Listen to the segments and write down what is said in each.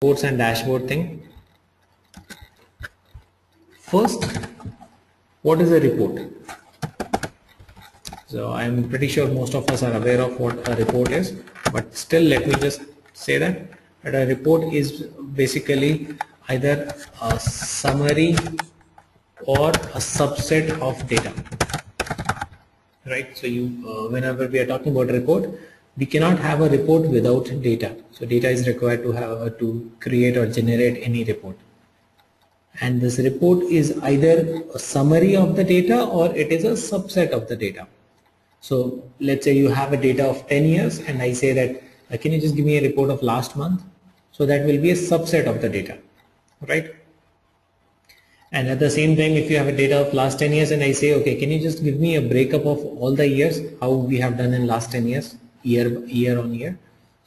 reports and dashboard thing. First, what is a report? So I'm pretty sure most of us are aware of what a report is, but still let me just say that a report is basically either a summary or a subset of data, right? So whenever we are talking about report, we cannot have a report without data. So data is required to create or generate any report. And this report is either a summary of the data or it is a subset of the data. So let's say you have a data of 10 years and I say that can you just give me a report of last month? So that will be a subset of the data, right? And at the same time, if you have a data of last 10 years and I say, okay, can you just give me a breakup of all the years, how we have done in last 10 years, year on year.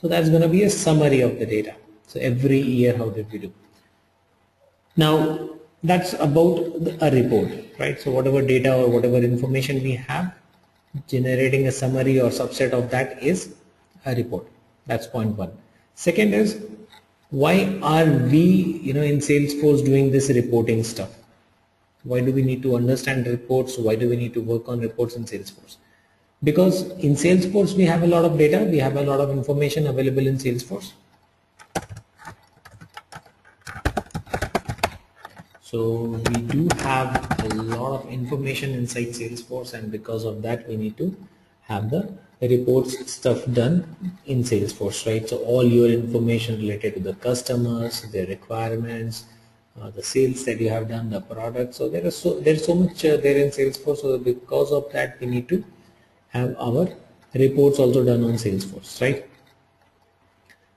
So that's going to be a summary of the data. So every year, how did we do? Now that's about a report, right? So whatever data or whatever information we have, generating a summary or subset of that is a report. That's point one. Second is, why are we in Salesforce doing this reporting stuff? Why do we need to understand reports? Why do we need to work on reports in Salesforce? Because in Salesforce we have a lot of data, we have a lot of information available in Salesforce. So we do have a lot of information inside Salesforce, and because of that we need to have the reports stuff done in Salesforce, right? So all your information related to the customers, their requirements, the sales that you have done, the product. So there's so much there in Salesforce. So because of that we need to have our reports also done on Salesforce, right?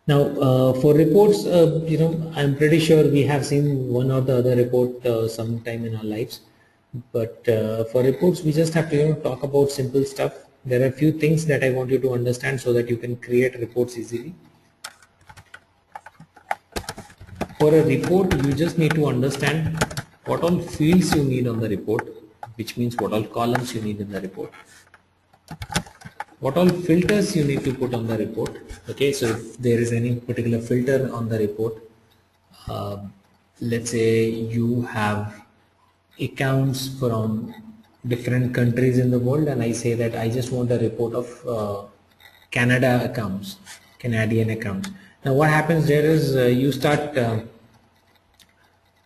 Now for reports, I'm pretty sure we have seen one or the other report sometime in our lives, but for reports we just have to talk about simple stuff. There are a few things that I want you to understand so that you can create reports easily. For a report, you just need to understand what all fields you need on the report, which means what all columns you need in the report, what all filters you need to put on the report. Okay, so if there is any particular filter on the report, let's say you have accounts from different countries in the world, and I say that I just want a report of Canadian accounts. Now what happens there is you start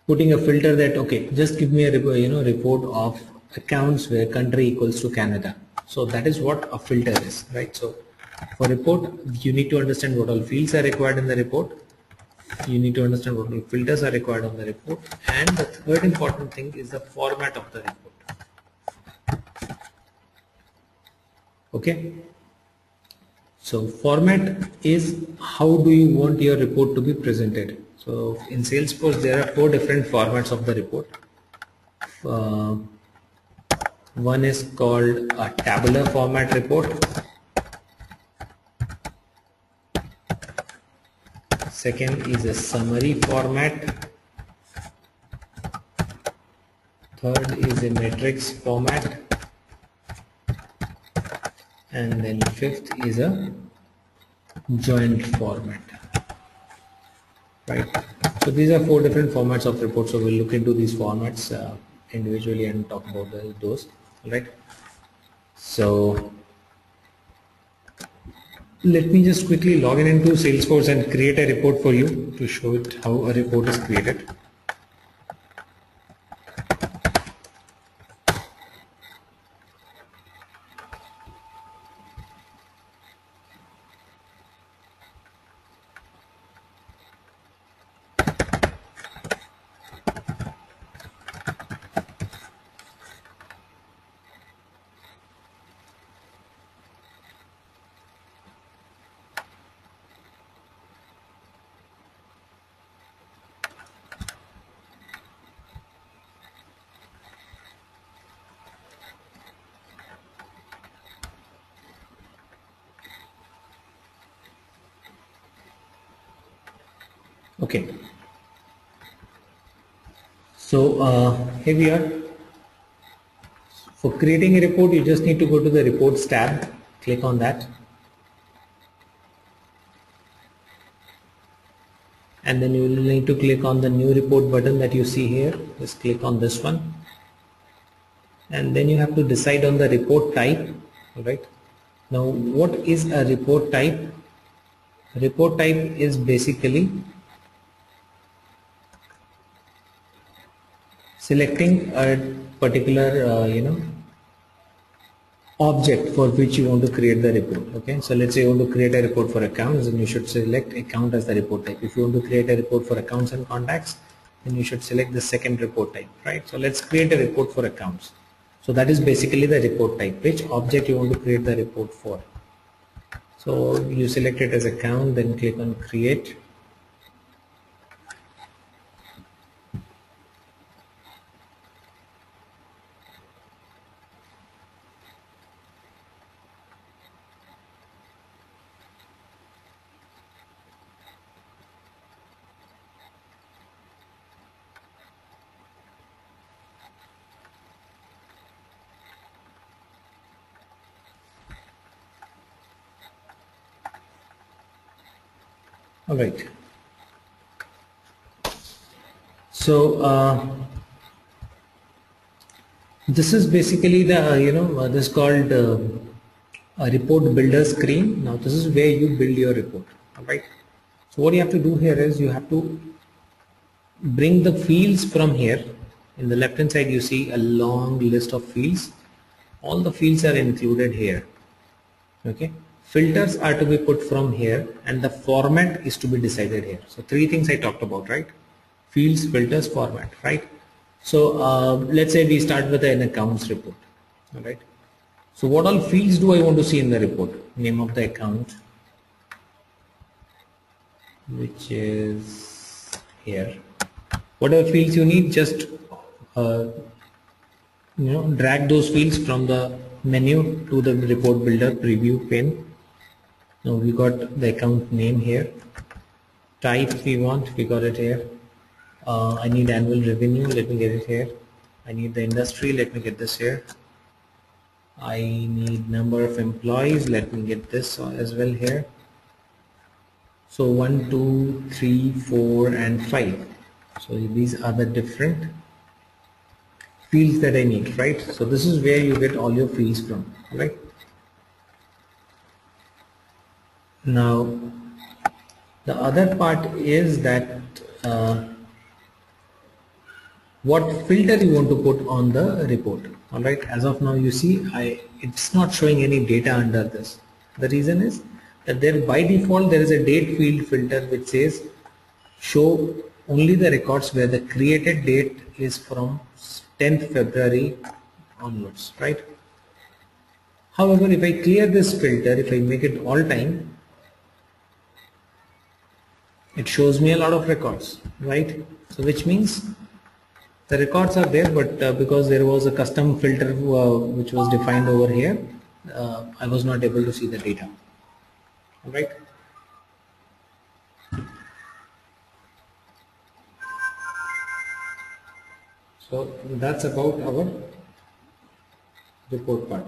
putting a filter that okay, just give me a report of accounts where country equals to Canada. So that is what a filter is, right? So for report you need to understand what all fields are required in the report. You need to understand what all filters are required on the report, and the third important thing is the format of the report. Okay, so format is how do you want your report to be presented. So in Salesforce there are 4 different formats of the report. One is called a tabular format report. Second is a summary format. Third is a matrix format. And then fifth is a joint format, right? So these are 4 different formats of reports. So we'll look into these formats individually and talk about those, right? So let me just quickly log into Salesforce and create a report for you to show it how a report is created. Okay, so here we are. For creating a report, you just need to go to the reports tab, click on that, and then you will need to click on the new report button that you see here. Just click on this one, and then you have to decide on the report type. Alright, now what is a report type? Report type is basically selecting a particular object for which you want to create the report. Okay, so let's say you want to create a report for accounts, then you should select account as the report type. If you want to create a report for accounts and contacts, then you should select the second report type, right? So let's create a report for accounts. So that is basically the report type, which object you want to create the report for. So you select it as account, then click on create. Alright, so this is basically the this is called a report builder screen. Now this is where you build your report. Alright, so what you have to do here is you have to bring the fields from here. In the left hand side you see a long list of fields. All the fields are included here. Okay, filters are to be put from here, and the format is to be decided here. So three things I talked about, right? Fields, filters, format, right? So let's say we start with an accounts report. All right, so what all fields do I want to see in the report? Name of the account, which is here. Whatever fields you need, just drag those fields from the menu to the report builder preview pane. Now we got the account name here, type we want, we got it here. I need annual revenue, let me get it here. I need the industry, let me get this here. I need number of employees, let me get this as well here. So 1, 2, 3, 4 and 5. So these are the different fields that I need, right? So this is where you get all your fields from, right? Now the other part is that what filter you want to put on the report. All right, as of now you see it's not showing any data under this. The reason is that there by default there is a date field filter which says show only the records where the created date is from 10th February onwards, right? However, if I clear this filter, if I make it all time, it shows me a lot of records, right? So which means the records are there, but because there was a custom filter which was defined over here, I was not able to see the data. All right. So that's about our report part.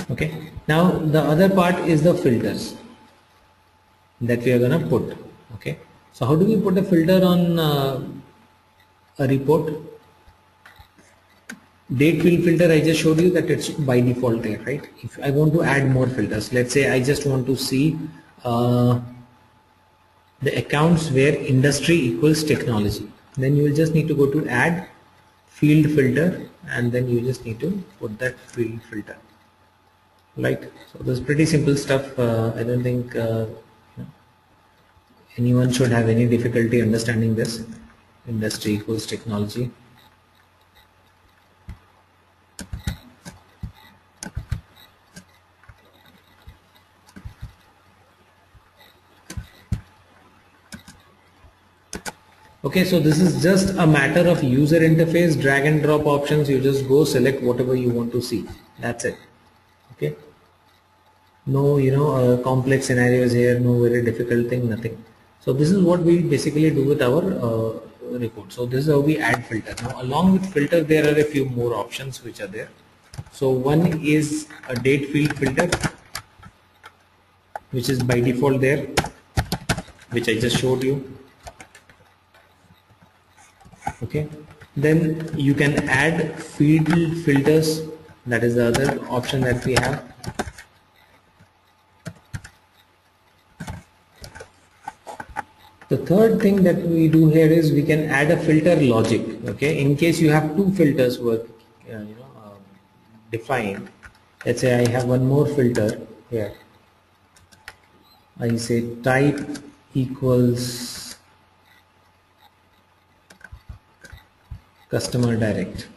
Okay, now the other part is the filters that we are going to put. Okay, so how do we put a filter on a report? Date field filter, I just showed you that it's by default there, right? If I want to add more filters, let's say I just want to see the accounts where industry equals technology, then you will just need to go to add field filter, and then you just need to put that field filter. Right, so this is pretty simple stuff. I don't think anyone should have any difficulty understanding this. Industry equals technology. Okay, so this is just a matter of user interface, drag and drop options. You just go select whatever you want to see. That's it. Okay, no complex scenarios here, no very difficult thing, nothing. So this is what we basically do with our report. So this is how we add filter. Now along with filter there are a few more options which are there. So one is a date field filter, which is by default there, which I just showed you. Okay, then you can add field filters. That is the other option that we have. The third thing that we do here is we can add a filter logic. Okay, in case you have two filters defined. Let's say I have one more filter here. I say type equals customer direct.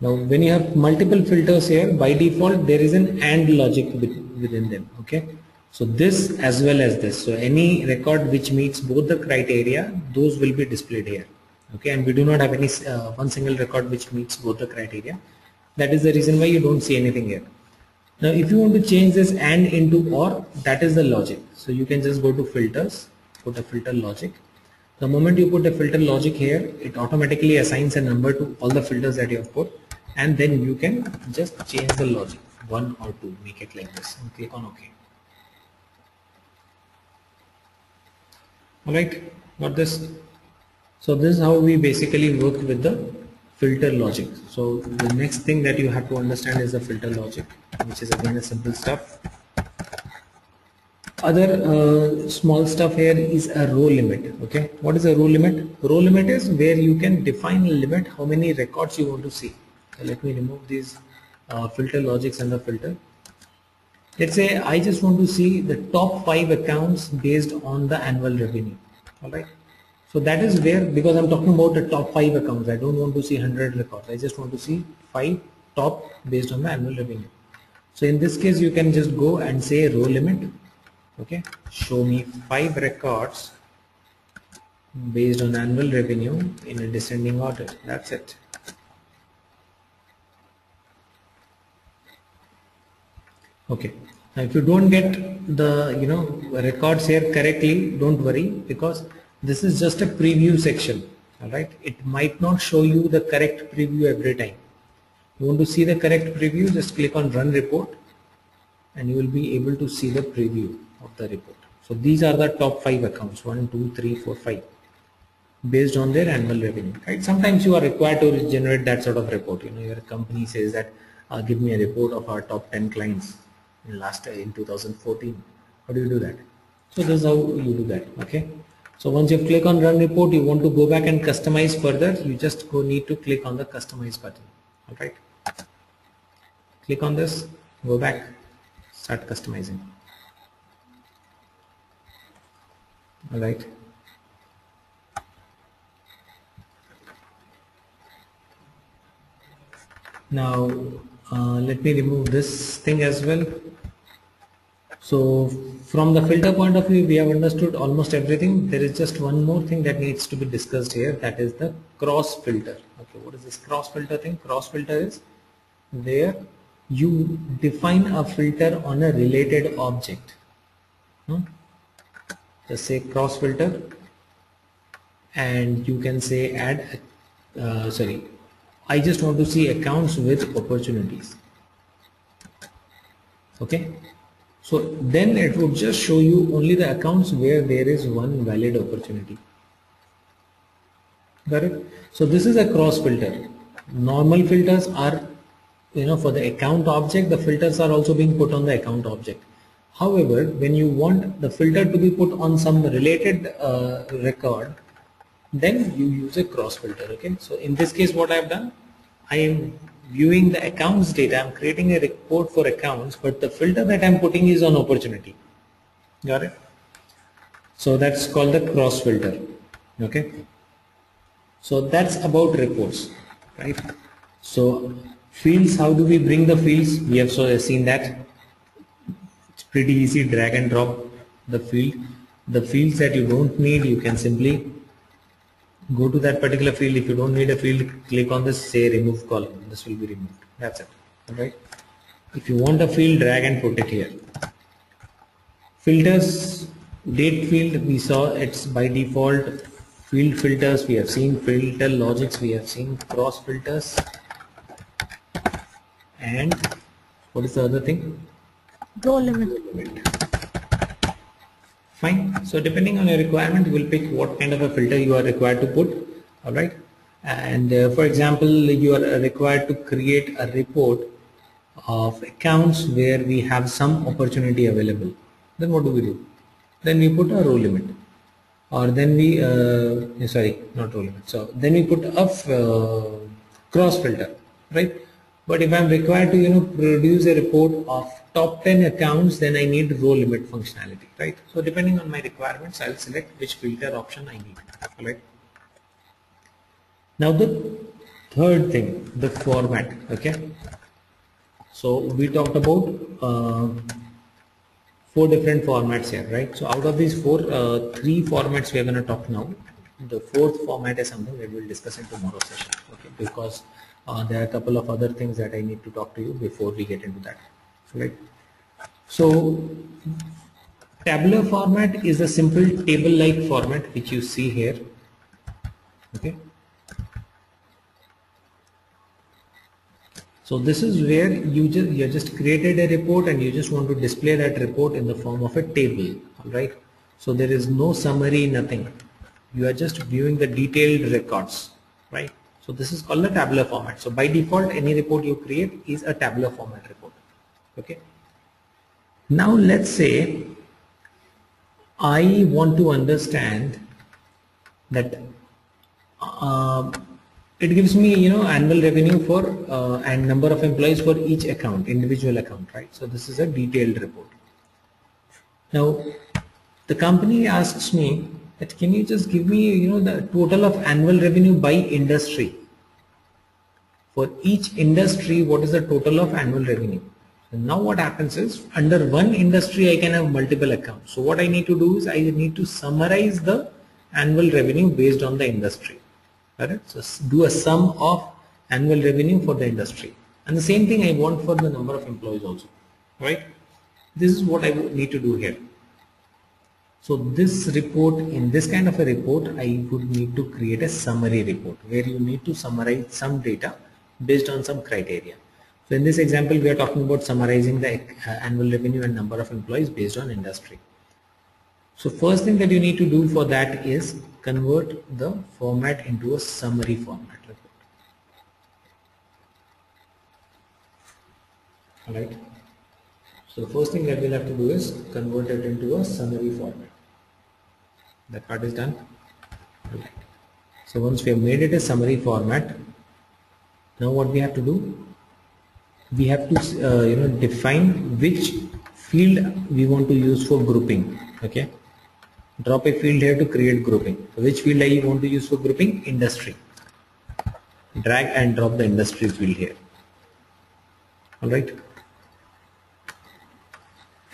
Now when you have multiple filters here, by default there is an AND logic within them. Okay, so this as well as this, so any record which meets both the criteria, those will be displayed here. Okay, and we do not have any one single record which meets both the criteria. That is the reason why you don't see anything here. Now if you want to change this AND into OR, that is the logic. So you can just go to filters, put a filter logic. The moment you put a filter logic here, it automatically assigns a number to all the filters that you have put, and then you can just change the logic, 1 or 2, make it like this and click on OK. Alright, got this? So this is how we basically work with the filter logic. So the next thing that you have to understand is the filter logic, which is again a simple stuff. Other small stuff here is a row limit. Okay, what is a row limit? Row limit is where you can define a limit how many records you want to see. So let me remove these filter logics and the filter. Let's say I just want to see the top 5 accounts based on the annual revenue. Alright, so that is where, because I'm talking about the top 5 accounts, I don't want to see 100 records, I just want to see 5 top based on the annual revenue. So in this case you can just go and say row limit. Okay, show me 5 records based on annual revenue in a descending order. That's it. Okay, now if you don't get the records here correctly, don't worry, because this is just a preview section. Alright, it might not show you the correct preview every time. You want to see the correct preview, just click on run report and you will be able to see the preview of the report. So these are the top 5 accounts, 1, 2, 3, 4, 5, based on their annual revenue. Right? Sometimes you are required to generate that sort of report. Your company says that give me a report of our top 10 clients in 2014. How do you do that? So this is how you do that. Okay. So once you click on run report, you want to go back and customize further. You just need to click on the customize button. All right. Click on this. Go back. Start customizing. All right. Now let me remove this thing as well. So from the filter point of view, we have understood almost everything. There is just one more thing that needs to be discussed here, that is the cross filter. Okay, what is this cross filter thing? Cross filter is where you define a filter on a related object. Just say cross filter, and you can say add I just want to see accounts with opportunities. Okay, so then it would just show you only the accounts where there is one valid opportunity. Got it? So this is a cross filter. Normal filters are for the account object, the filters are also being put on the account object. However, when you want the filter to be put on some related record, then you use a cross filter. Okay, so in this case what I have done, I am viewing the accounts data, I am creating a report for accounts, but the filter that I am putting is on opportunity. Got it? So that's called the cross filter. Okay, so that's about reports, right? So fields, how do we bring the fields? We have seen that. It's pretty easy, drag and drop the field. The fields that you don't need, you can simply go to that particular field. If you don't need a field, click on this, say remove column, this will be removed. That's it. Alright. If you want a field, drag and put it here. Filters, date field, we saw it's by default. Field filters, we have seen filter logics, we have seen cross filters. and what is the other thing? Row limit. Fine. So depending on your requirement, you will pick what kind of a filter you are required to put. All right. And for example, you are required to create a report of accounts where we have some opportunity available. Then what do? Then we put a row limit, or then we sorry, not row limit. So then we put a cross filter, right? But if I'm required to produce a report of top 10 accounts, then I need row limit functionality, right? So depending on my requirements, I'll select which filter option I need. All right. Now the third thing, the format. Okay. So we talked about 4 different formats here, right? So out of these 4, 3 formats we are going to talk now. The 4th format is something that we'll discuss in tomorrow's session, okay? Because there are a couple of other things that I need to talk to you before we get into that, right? So tabular format is a simple table-like format which you see here, okay? So this is where you just created a report and you just want to display that report in the form of a table, all right? So there is no summary, nothing. You are just viewing the detailed records, right? So this is called a tabular format. So by default, any report you create is a tabular format report, okay? Now let's say I want to understand that it gives me annual revenue for and number of employees for each account, individual account, right? So this is a detailed report. Now the company asks me that can you just give me the total of annual revenue by industry. For each industry, what is the total of annual revenue? So now what happens is under one industry I can have multiple accounts. So what I need to do is I need to summarize the annual revenue based on the industry. Correct? So do a sum of annual revenue for the industry, and the same thing I want for the number of employees also, right? This is what I need to do here. So this report, in this kind of a report, I would need to create a summary report where you need to summarize some data based on some criteria. So in this example, we are talking about summarizing the annual revenue and number of employees based on industry. So first thing that you need to do for that is convert the format into a summary format report. Alright. So the first thing that we'll have to do is convert it into a summary format. That part is done. Alright. So once we have made it a summary format, now what we have to do? We have to define which field we want to use for grouping. Okay. Drop a field here to create grouping. So which field I want to use for grouping? Industry. Drag and drop the industry field here. Alright.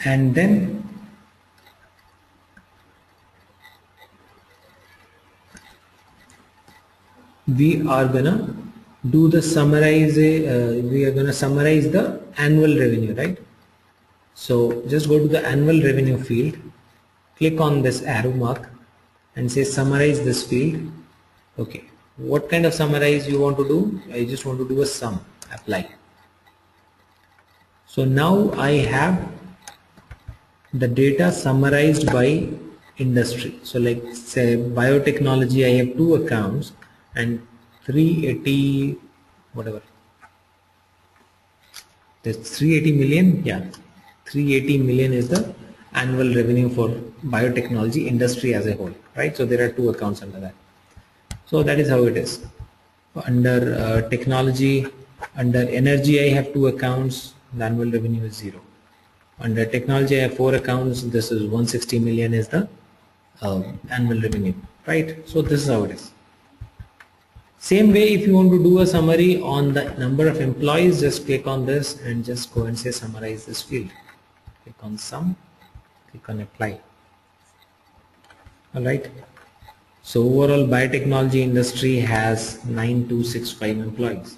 And then we are gonna do the summarize. We are gonna summarize the annual revenue, right? So just go to the annual revenue field, click on this arrow mark and say summarize this field. Okay, what kind of summarize you want to do? I just want to do a sum. Apply. So now I have the data summarized by industry. So like say biotechnology, I have 2 accounts and 380 whatever. There's 380 million. Yeah, 380 million is the annual revenue for biotechnology industry as a whole, right? So there are 2 accounts under that. So that is how it is. Under technology, under energy, I have 2 accounts. The annual revenue is 0. Under technology, I have 4 accounts. This is 160 million is the annual revenue, right? So this is how it is. Same way, if you want to do a summary on the number of employees, just click on this and just go and say summarize this field. Click on sum, click on apply. Alright. So overall biotechnology industry has 9265 employees.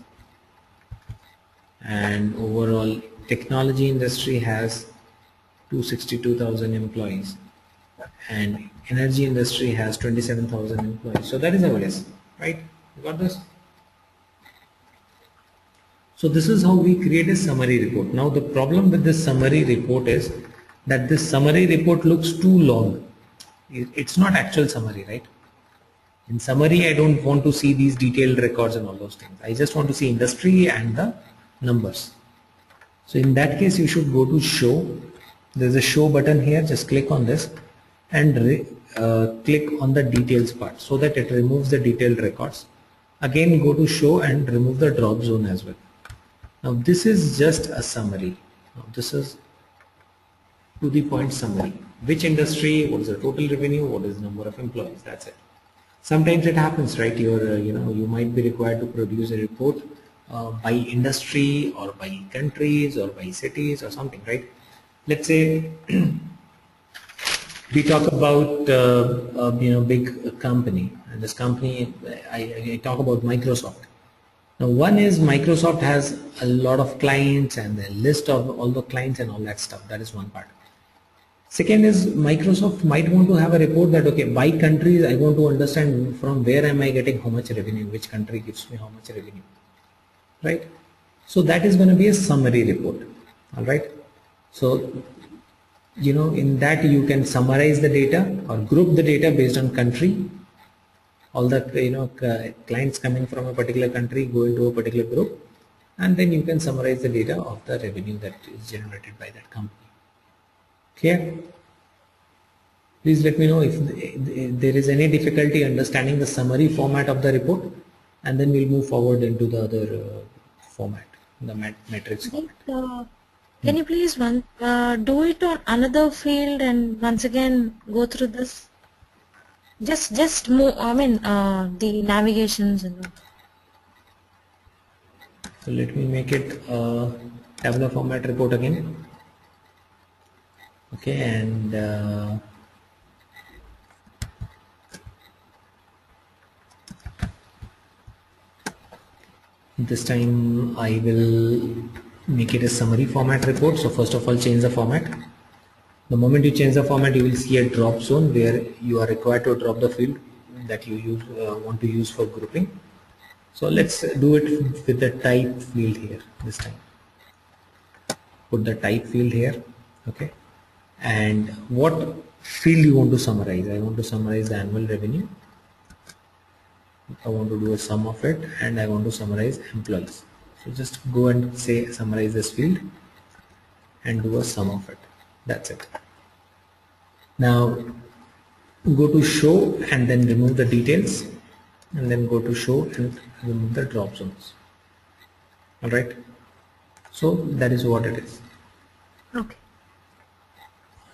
And overall technology industry has 262,000 employees. And energy industry has 27,000 employees. So that is how it is, right? You got this? So this is how we create a summary report. Now the problem with this summary report is that this summary report looks too long. It's not actual summary, right? In summary, I don't want to see these detailed records and all those things. I just want to see industry and the numbers. So in that case, you should go to show. There's a show button here. Just click on this and click on the details part so that it removes the detailed records. Again, go to show and remove the drop zone as well. Now this is just a summary. Now this is to the point summary. Which industry, what is the total revenue, what is the number of employees, that's it. Sometimes it happens, right? You might be required to produce a report by industry or by countries or by cities or something, right? Let's say we talk about big company, and this company I talk about Microsoft. Now one is Microsoft has a lot of clients and a list of all the clients and all that stuff. That is one part. Second is Microsoft might want to have a report that, okay, by countries I want to understand from where am I getting how much revenue, which country gives me how much revenue, right? So that is going to be a summary report, all right? So, in that you can summarize the data or group the data based on country. All the clients coming from a particular country go into a particular group, and then you can summarize the data of the revenue that is generated by that company. Clear? Please let me know if there is any difficulty understanding the summary format of the report, and then we'll move forward into the other format, the matrix format. Can you please do it on another field and once again go through this? Just move, the navigations and all. So let me make it tabular format report again. Okay, and this time I will make it a summary format report. So first of all, change the format. The moment you change the format, you will see a drop zone where you are required to drop the field that you want to use for grouping. So let's do it with the type field here this time. Put the type field here, okay. And what field you want to summarize? I want to summarize the annual revenue. I want to do a sum of it, and I want to summarize employees. So just go and say summarize this field and do a sum of it. That's it. Now go to show and then remove the details, and then go to show and remove the drop zones. All right. So that is what it is. Okay.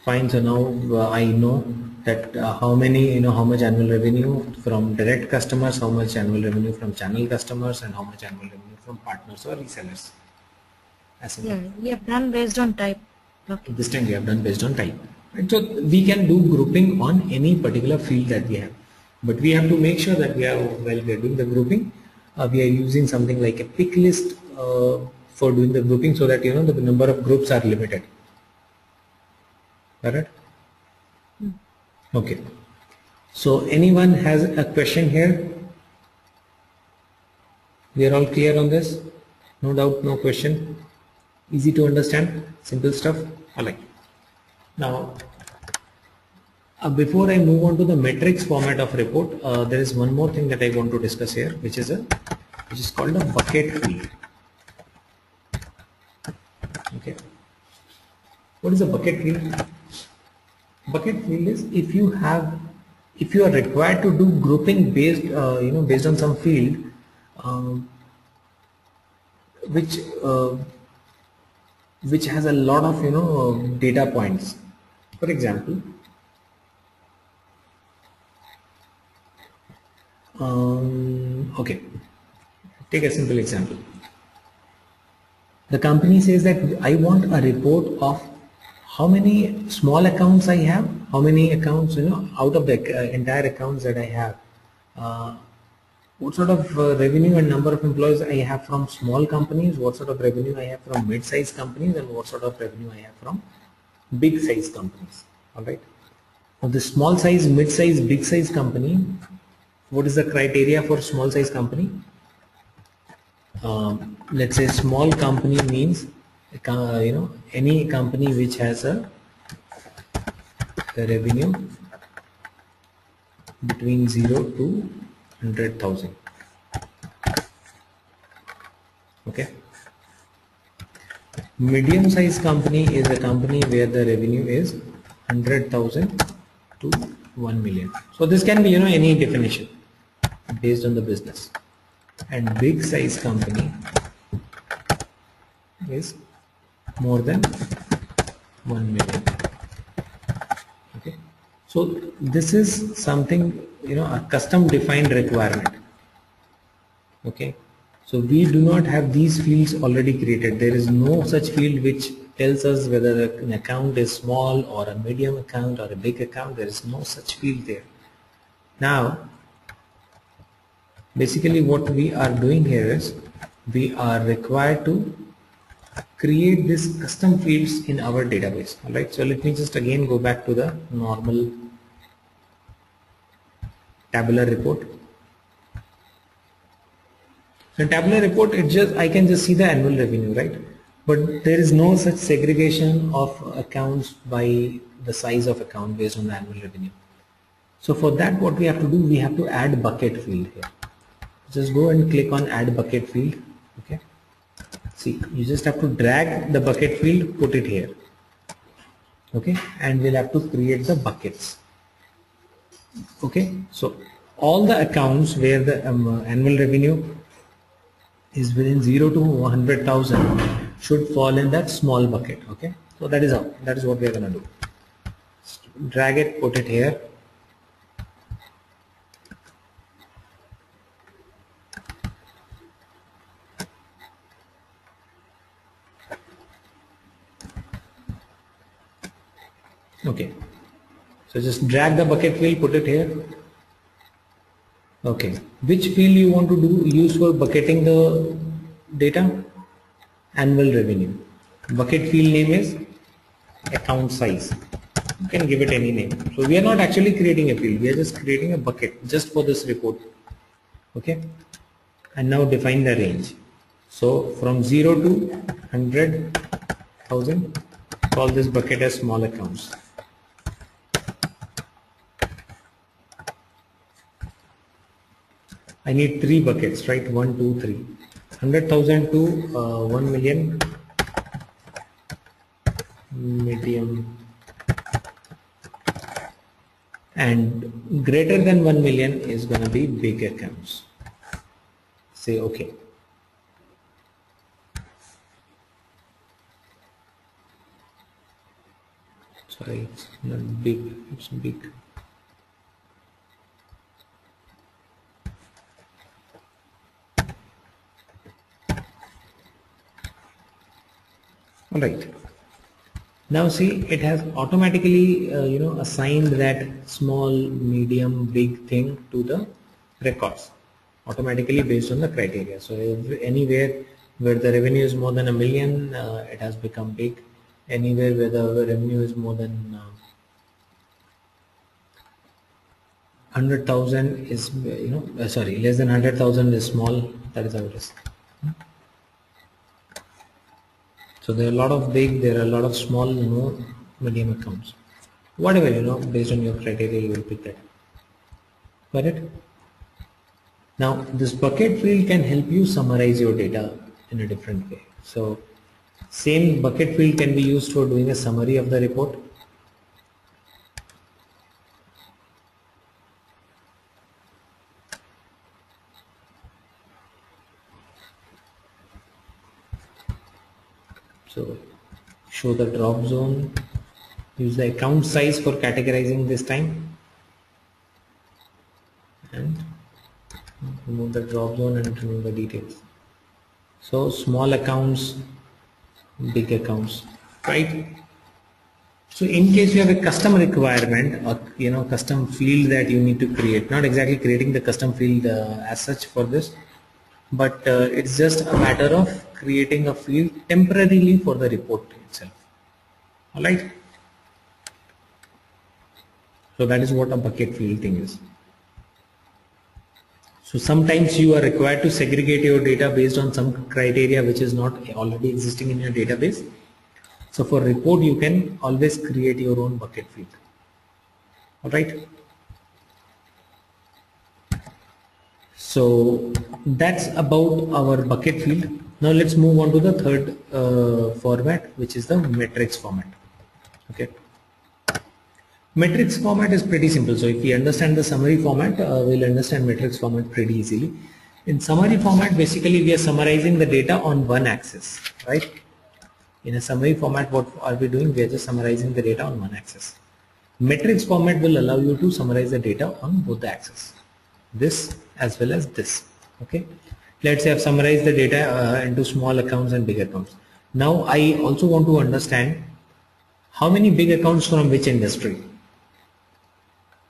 Fine. So now I know that how much annual revenue from direct customers, how much annual revenue from channel customers, and how much annual revenue from partners or resellers. Yeah, we have done based on type. Okay. This time we have done based on type. Right? So we can do grouping on any particular field that we have, but we have to make sure that while we are doing the grouping, we are using something like a pick list for doing the grouping, so that the number of groups are limited. Correct? Okay. So anyone has a question here? We are all clear on this? No doubt, no question. Easy to understand, simple stuff. All right. Now, before I move on to the metrics format of report, there is one more thing that I want to discuss here, which is called a bucket field. Okay. What is a bucket field? Bucket field is if you are required to do grouping based based on some field which has a lot of data points. For example, okay, take a simple example. The company says that I want a report of how many small accounts I have, how many accounts, out of the entire accounts that I have, what sort of revenue and number of employees I have from small companies, what sort of revenue I have from mid-sized companies, and what sort of revenue I have from big-sized companies. All right. Now the small size, mid-size, big-size company, what is the criteria for small size company? let's say small company means any company which has a revenue between 0 to 100,000. Okay. Medium sized company is a company where the revenue is 100,000 to 1 million. So this can be any definition based on the business. And big size company is more than 1 million. Okay. So this is something a custom defined requirement. Okay. So we do not have these fields already created. There is no such field which tells us whether an account is small or a medium account or a big account. There is no such field there. Now, basically what we are doing here is we are required to create this custom fields in our database. Alright, so let me just again go back to the normal tabular report. So in tabular report, I can just see the annual revenue, right? But there is no such segregation of accounts by the size of account based on the annual revenue. So for that, what we have to do, we have to add bucket field here. Just go and click on add bucket field. Okay. See, you just have to drag the bucket field, put it here. Okay, and we'll have to create the buckets. Okay, so all the accounts where the annual revenue is within 0 to 100,000 should fall in that small bucket. Okay, so that is what we are going to do. Drag it, put it here. Okay, so just drag the bucket field, put it here. Okay, which field you want to use for bucketing the data? Annual revenue. Bucket field name is account size. You can give it any name. So we are not actually creating a field, we are just creating a bucket just for this report. Okay, and now define the range. So from 0 to 100,000, call this bucket as small accounts. I need 3 buckets, right? 1, 2, 3. 100,000 to 1 million, medium, and greater than 1 million is going to be big accounts. Say okay. Sorry, it's not big, it's big. Alright, now see, it has automatically assigned that small, medium, big thing to the records automatically based on the criteria. So if anywhere where the revenue is more than 1 million, it has become big. Anywhere where the revenue is more than 100,000 is less than 100,000 is small. That is how it is. So there are a lot of big, there are a lot of small, medium accounts. Whatever, based on your criteria, you will pick that. Got it? Now, this bucket field can help you summarize your data in a different way. So, same bucket field can be used for doing a summary of the report. So show the drop zone, use the account size for categorizing this time, and remove the drop zone and remove the details. So small accounts, big accounts, right? So in case you have a custom requirement or custom field that you need to create, not exactly creating the custom field as such for this, but it's just a matter of creating a field temporarily for the report itself. Alright, so that is what a bucket field thing is. So sometimes you are required to segregate your data based on some criteria which is not already existing in your database. So for report you can always create your own bucket field. Alright. So that's about our bucket field. Now let's move on to the third format, which is the matrix format. Okay. Matrix format is pretty simple. So if we understand the summary format, we'll understand matrix format pretty easily. In summary format, basically we are summarizing the data on one axis, right? In a summary format, what are we doing? We are just summarizing the data on one axis. Matrix format will allow you to summarize the data on both the axes, this as well as this. Okay. Let's say I've summarized the data into small accounts and big accounts. Now I also want to understand how many big accounts from which industry.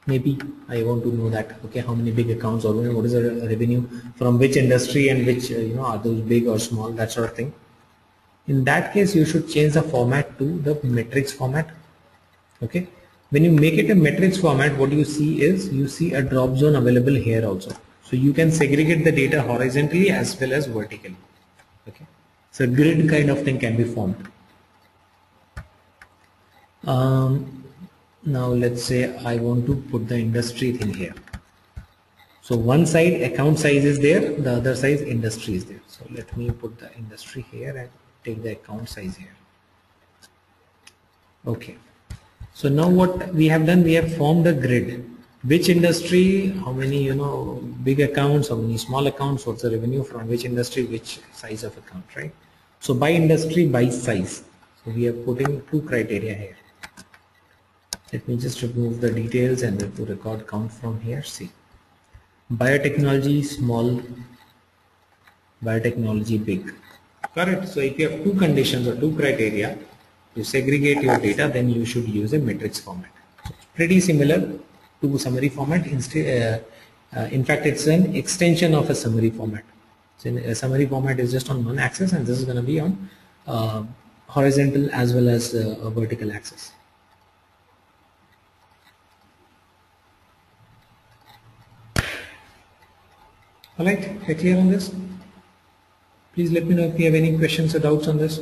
Maybe I want to know that, okay, how many big accounts or what is the revenue from which industry and which, are those big or small, that sort of thing. In that case, you should change the format to the matrix format. Okay. When you make it a matrix format, what you see is you see a drop zone available here also. So you can segregate the data horizontally as well as vertically. Okay. So a grid kind of thing can be formed. Now let's say I want to put the industry thing here. So one side account size is there, the other side industry is there. So let me put the industry here and take the account size here. Okay. So now what we have done, we have formed a grid. Which industry, how many big accounts, how many small accounts, what's the revenue from which industry, which size of account, right? So by industry, by size. So we are putting two criteria here. Let me just remove the details and then to record count from here. See, biotechnology small, biotechnology big. Correct. So if you have two conditions or two criteria, you segregate your data, then you should use a matrix format. So it's pretty similar to summary format. In fact, it's an extension of a summary format. So a summary format is just on one axis, and this is going to be on horizontal as well as a vertical axis. Alright, are you clear on this? Please let me know if you have any questions or doubts on this.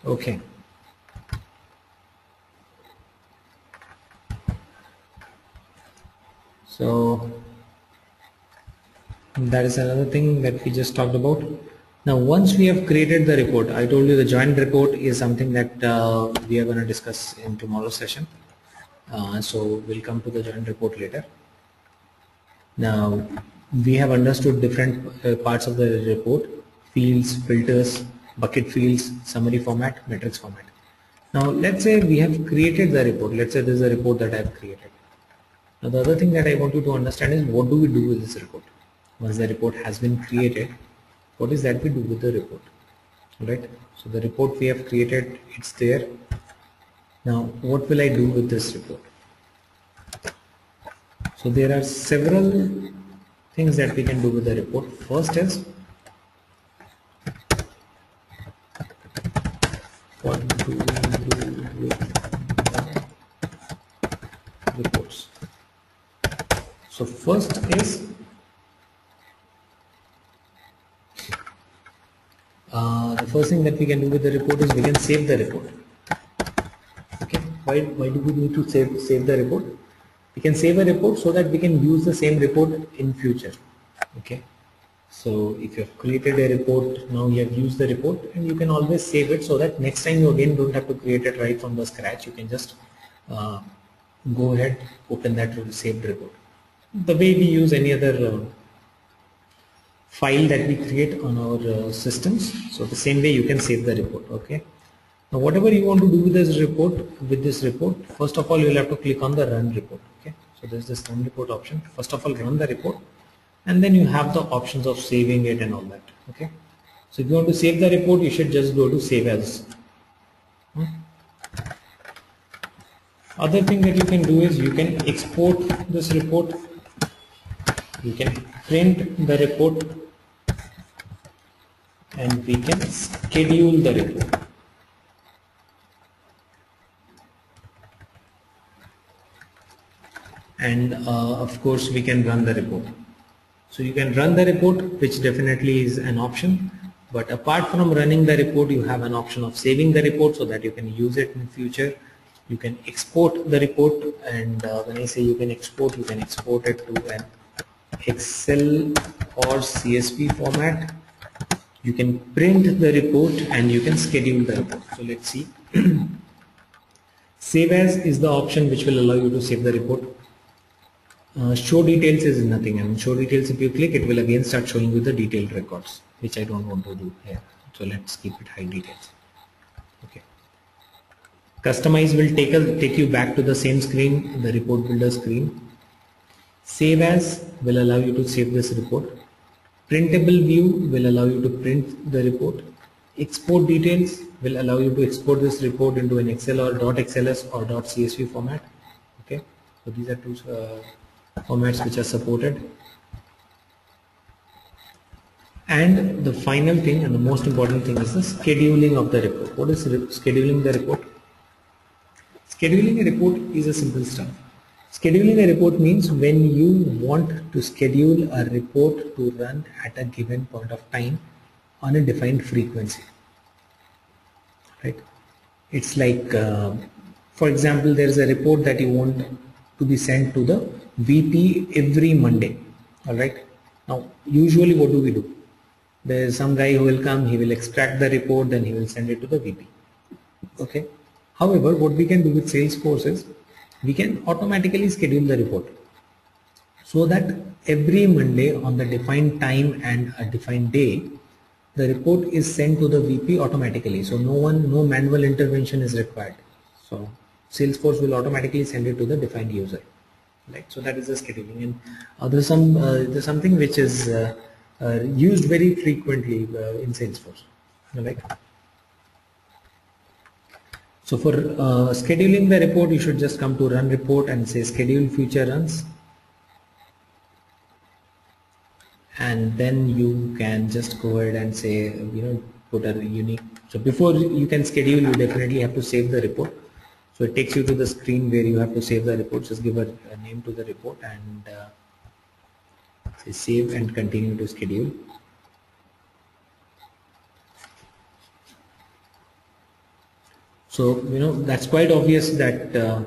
Okay. So that is another thing that we just talked about. Now once we have created the report, I told you the joint report is something that we are going to discuss in tomorrow's session. So we'll come to the joint report later. Now we have understood different parts of the report: fields, filters, bucket fields, summary format, matrix format. Now let's say we have created the report. Let's say this is a report that I have created. Now the other thing that I want you to understand is what do we do with this report? Once the report has been created, what is that we do with the report? Right? So the report we have created, it's there. Now what will I do with this report? So there are several things that we can do with the report. First is, what do we do with the reports? So first is the first thing that we can do with the report is we can save the report. Okay, why do we need to save the report? We can save a report so that we can use the same report in future. Okay, so if you have created a report, now you have used the report, and you can always save it so that next time you again don't have to create it right from the scratch. You can just go ahead, open that saved report. The way we use any other file that we create on our systems, so the same way you can save the report. Okay, now whatever you want to do with this report, first of all you will have to click on the run report. Okay, so there's this run report option. First of all, run the report, and then you have the options of saving it and all that. Okay, so if you want to save the report, you should just go to save as. Other thing that you can do is you can export this report, you can print the report, and we can schedule the report. and of course we can run the report. So you can run the report, which definitely is an option, but apart from running the report, you have an option of saving the report so that you can use it in future. You can export the report, and when I say you can export it to an Excel or CSV format. You can print the report and you can schedule the report. So let's see. Save as is the option which will allow you to save the report. Show details is nothing, and show details, if you click, it will again start showing you the detailed records, which I don't want to do here. So let's keep it high details. Okay. Customize will take you back to the same screen, the report builder screen. Save as will allow you to save this report. Printable view will allow you to print the report. Export details will allow you to export this report into an Excel or .xls or .csv format. Okay, so these are two formats which are supported. And the final thing and the most important thing is the scheduling of the report. What is scheduling the report? Scheduling a report is a simple stuff. Scheduling a report means when you want to schedule a report to run at a given point of time on a defined frequency, right? It's like, for example, there is a report that you want to be sent to the VP every Monday. All right. Now, usually what do? There is some guy who will come, he will extract the report, then he will send it to the VP. Okay. However, what we can do with Salesforce is we can automatically schedule the report so that every Monday on the defined time and a defined day, the report is sent to the VP automatically. So no manual intervention is required. So Salesforce will automatically send it to the defined user. Right? So that is the scheduling. And there's something which is used very frequently in Salesforce. Right? So for scheduling the report, you should just come to run report and say schedule future runs. And then you can just go ahead and say, put a unique. So before you can schedule, you definitely have to save the report. So it takes you to the screen where you have to save the report. Just give a name to the report and say save and continue to schedule. So, that's quite obvious that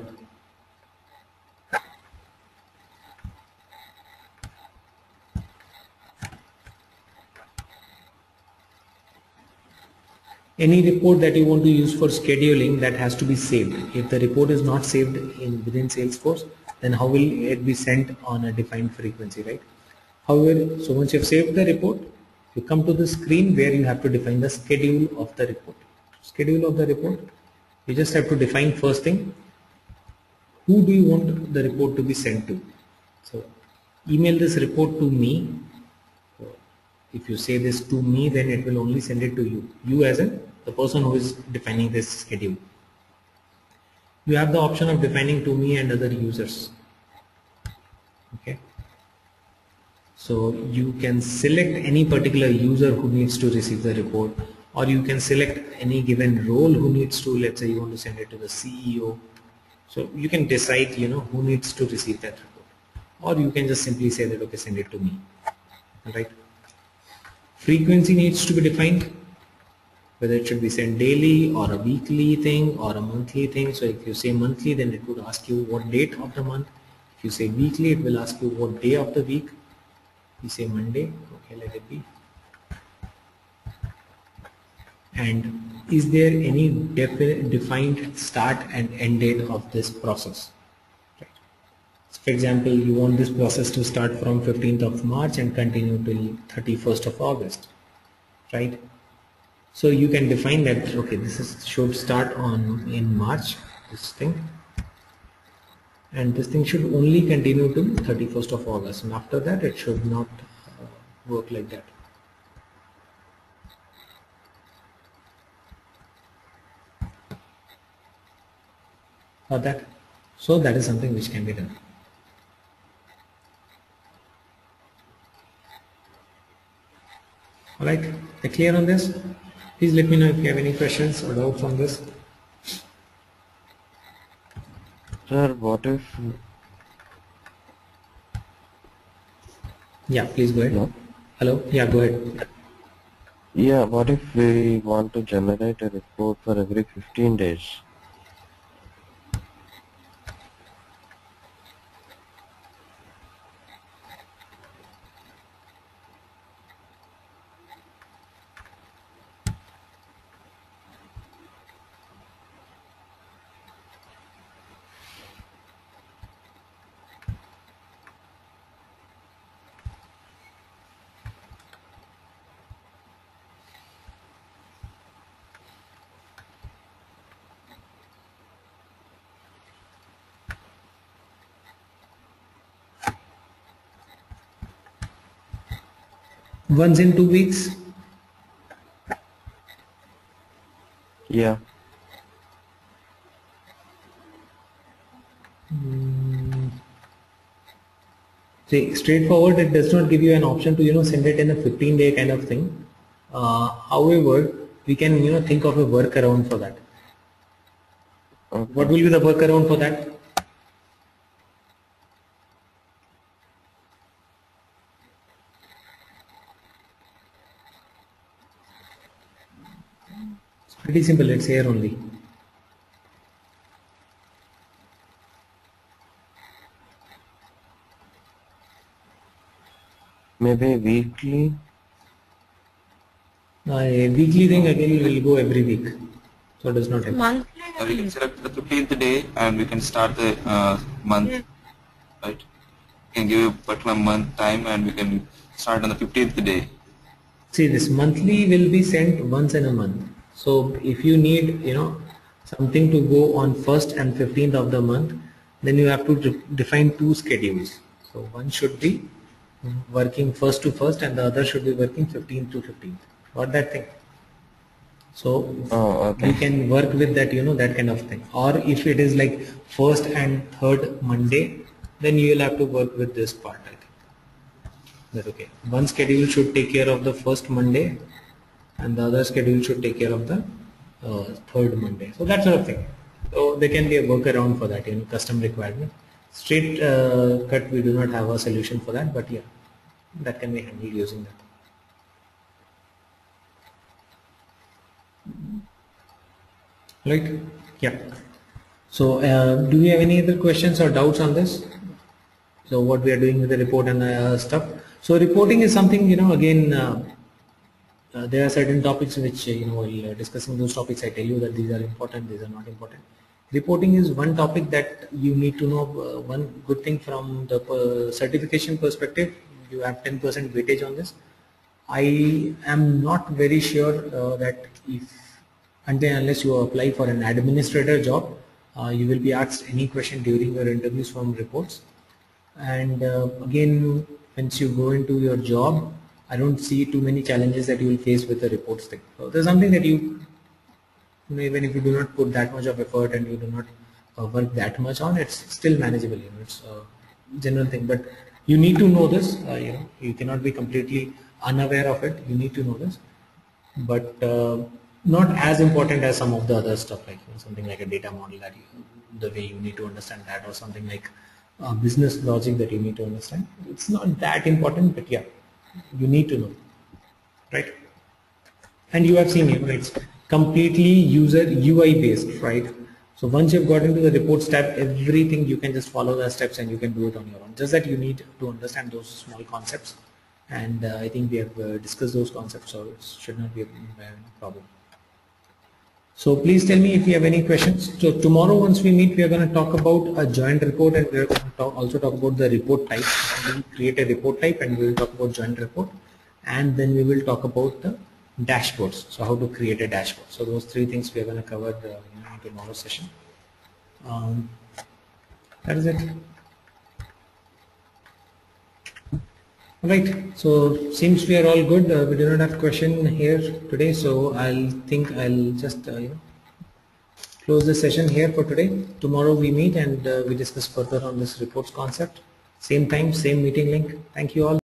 any report that you want to use for scheduling, that has to be saved. If the report is not saved within Salesforce, then how will it be sent on a defined frequency, right? However, so once you have saved the report, you come to the screen where you have to define the schedule of the report. Schedule of the report, you just have to define first thing, who do you want the report to be sent to? So email this report to me. If you say this to me, then it will only send it to you. You as in the person who is defining this schedule. You have the option of defining to me and other users. Okay. So you can select any particular user who needs to receive the report, or you can select any given role who needs to, let's say you want to send it to the CEO. So you can decide, who needs to receive that report, or you can just simply say that, okay, send it to me. All right. Frequency needs to be defined, whether it should be sent daily or a weekly thing or a monthly thing. So if you say monthly, then it would ask you what date of the month. If you say weekly, it will ask you what day of the week. You say Monday, okay, let it be. And is there any defined start and end date of this process? Right. So for example, you want this process to start from 15th of March and continue till 31st of August, right? So you can define that, okay, should start in March, this thing, and this thing should only continue till 31st of August, and after that it should not work like that. Or that. So that is something which can be done. Alright, are you clear on this? Please let me know if you have any questions or doubts on this. Sir, what if Yeah, please go ahead. No? Hello. Yeah, go ahead. Yeah, what if we want to generate a report for every 15 days? Once in 2 weeks. Yeah. See, straightforward, it does not give you an option to send it in a 15-day kind of thing. However, we can think of a workaround for that. What Okay. will be the workaround for that? It's pretty simple. It's here only. Maybe weekly? A weekly thing again will go every week, so it does not help. Monthly. We can select the 15th day and we can start the month, Yeah. right? We can give a particular month time and we can start on the 15th day. See, this monthly will be sent once in a month. So if you need something to go on 1st and 15th of the month, then you have to define two schedules. So one should be working 1st to 1st and the other should be working 15th to 15th. Got that thing? So Oh, okay. you can work with that kind of thing. Or if it is like 1st and 3rd Monday, then you will have to work with this part, I think. That okay, one schedule should take care of the 1st Monday and the other schedule should take care of the 3rd Monday. So that sort of thing. So there can be a workaround for that, custom requirement. Straight cut, we do not have a solution for that, but yeah, that can be handled using that. Right? Yeah. So do you have any other questions or doubts on this? So what we are doing with the report and stuff. So reporting is something, again, there are certain topics which, while discussing those topics, I tell you that these are important, these are not important. Reporting is one topic that you need to know. One good thing from the certification perspective, you have 10% weightage on this. I am not very sure that unless you apply for an administrator job, you will be asked any question during your interviews from reports. And again, once you go into your job, I don't see too many challenges that you will face with the reports thing. So there's something that even if you do not put that much of effort and you do not work that much on, it's still manageable. It's a general thing, but you need to know this. You cannot be completely unaware of it. You need to know this, but not as important as some of the other stuff, like something like a data model that the way you need to understand that, or something like business logic that you need to understand. It's not that important, but yeah, you need to know, right? And you have seen, it's completely user UI based, right? So once you've got into the reports tab, everything you can just follow the steps and you can do it on your own. Just that you need to understand those small concepts, and I think we have discussed those concepts, so it should not be a problem. So please tell me if you have any questions. So tomorrow once we meet, we are going to talk about a joint report, and we are going to also talk about the report type. We will create a report type and we will talk about joint report, and then we will talk about the dashboards. So how to create a dashboard. So those three things we are going to cover in tomorrow's session. That is it. Right, so seems we are all good. We do not have question here today, so I'll just close the session here for today. Tomorrow we meet and we discuss further on this reports concept. Same time, same meeting link. Thank you all.